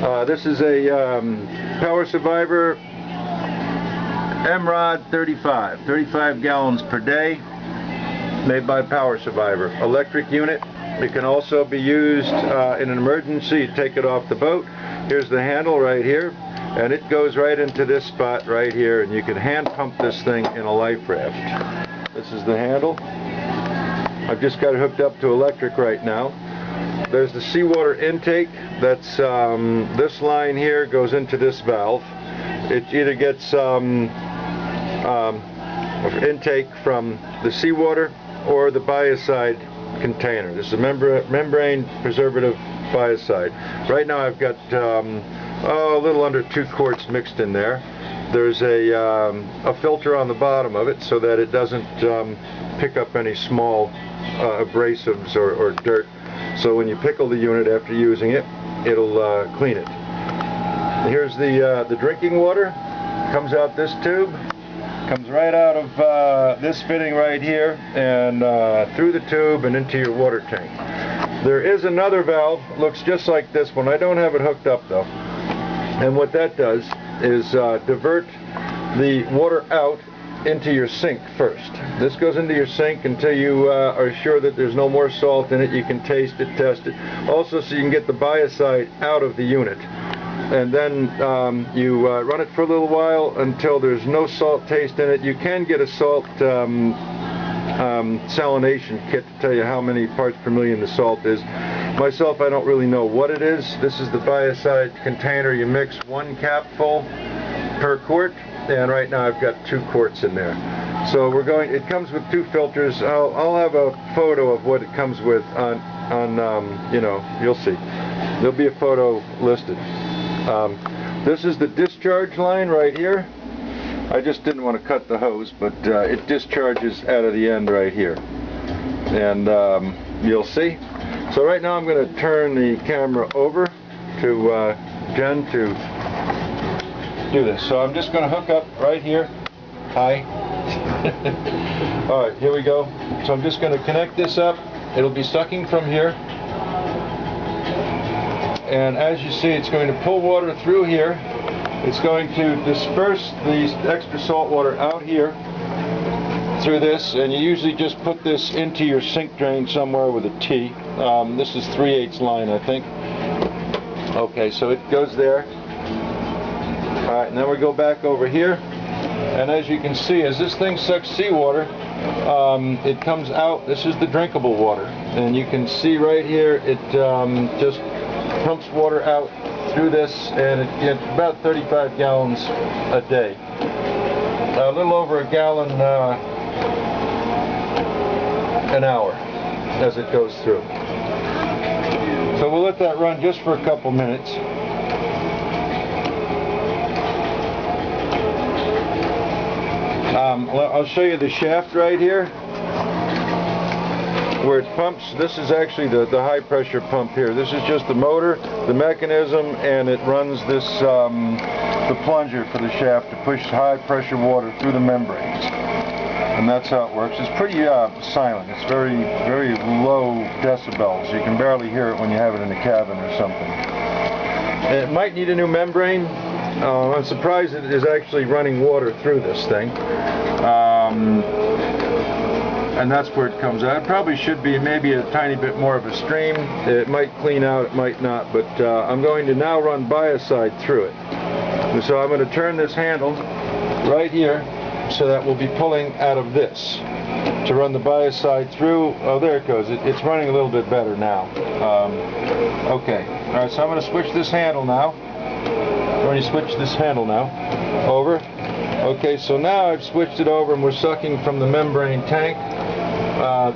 This is a Power Survivor MROD 35 gallons per day, made by Power Survivor. Electric unit. It can also be used in an emergency. You take it off the boat. Here's the handle right here, and it goes right into this spot right here, and you can hand pump this thing in a life raft. This is the handle. I've just got it hooked up to electric right now. There's the seawater intake. That's this line here goes into this valve. It either gets intake from the seawater or the biocide container. This is a membrane preservative biocide. Right now I've got a little under 2 quarts mixed in there. There's a filter on the bottom of it so that it doesn't pick up any small abrasives or dirt. So when you pickle the unit after using it, it'll clean it. Here's the drinking water. Comes out this tube. Comes right out of this fitting right here and through the tube and into your water tank. There is another valve, looks just like this one. I don't have it hooked up though. And what that does is divert the water out into your sink first. This goes into your sink until you are sure that there's no more salt in it. You can taste it, test it. Also so you can get the biocide out of the unit. And then you run it for a little while until there's no salt taste in it. You can get a salt salination kit to tell you how many parts per million the salt is. Myself, I don't really know what it is. This is the biocide container. You mix 1 capful per quart, and right now I've got 2 quarts in there. So we're going. It comes with 2 filters. I'll have a photo of what it comes with on you know, you'll see. There'll be a photo listed. This is the discharge line right here. I just didn't want to cut the hose, but it discharges out of the end right here. And you'll see. So right now I'm going to turn the camera over to Jen to do this. So I'm just going to hook up right here. Hi. Alright, here we go. So I'm just going to connect this up. It'll be sucking from here. And as you see, it's going to pull water through here. It's going to disperse the extra salt water out here through this, and you usually just put this into your sink drain somewhere with a T. This is 3/8 line, I think. Okay, so it goes there. Alright, and then we go back over here, and as you can see, as this thing sucks seawater, it comes out. This is the drinkable water, and you can see right here it just pumps water out through this, and it gets about 35 gallons a day. A little over a gallon an hour as it goes through. So we'll let that run just for a couple minutes. I'll show you the shaft right here where it pumps. This is actually the high pressure pump here. This is just the motor, the mechanism, and it runs this the plunger for the shaft to push high pressure water through the membranes. And that's how it works. It's pretty silent. It's very low decibels. You can barely hear it when you have it in the cabin or something. It might need a new membrane. I'm surprised it is actually running water through this thing. And that's where it comes out. It probably should be maybe a tiny bit more of a stream. It might clean out, it might not, but I'm going to now run biocide through it. And so I'm going to turn this handle right here so that we'll be pulling out of this to run the biocide through. Oh, there it goes. It's running a little bit better now. Okay. All right, so I'm going to switch this handle now. I'm going to switch this handle now. Over. Okay, so now I've switched it over and we're sucking from the membrane tank,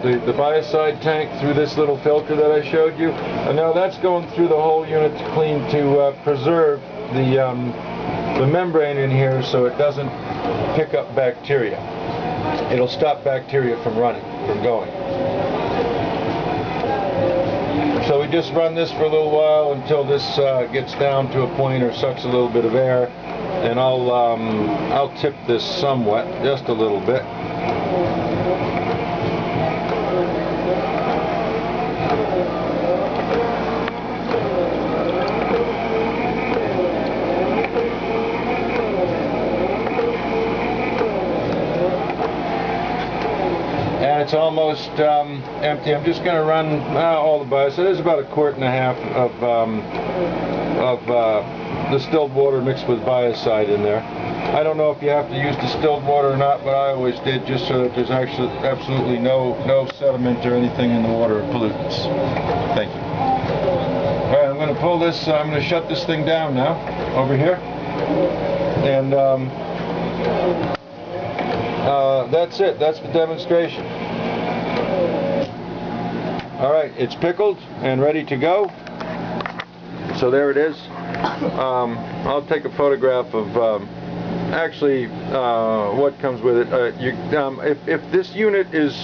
the biocide tank, through this little filter that I showed you. And now that's going through the whole unit to clean, to preserve the membrane in here so it doesn't pick up bacteria. It'll stop bacteria from going. So we just run this for a little while until this gets down to a point or sucks a little bit of air. And I'll tip this somewhat, just a little bit. almost empty. I'm just going to run all the biocide. So there's about 1.5 quarts of distilled water mixed with biocide in there. I don't know if you have to use distilled water or not, but I always did, just so that there's actually absolutely no sediment or anything in the water or pollutants. Thank you. All right, I'm going to pull this. I'm going to shut this thing down now over here, and that's it. That's the demonstration. All right, it's pickled and ready to go. So there it is. I'll take a photograph of actually what comes with it. If this unit is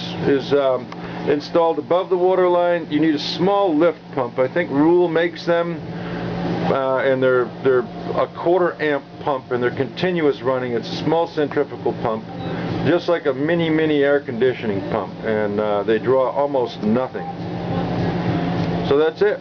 installed above the water line, you need a small lift pump. I think Rule makes them, and they're a 1/4 amp pump, and they're continuous running. It's a small centrifugal pump, just like a mini air conditioning pump, and they draw almost nothing. So that's it.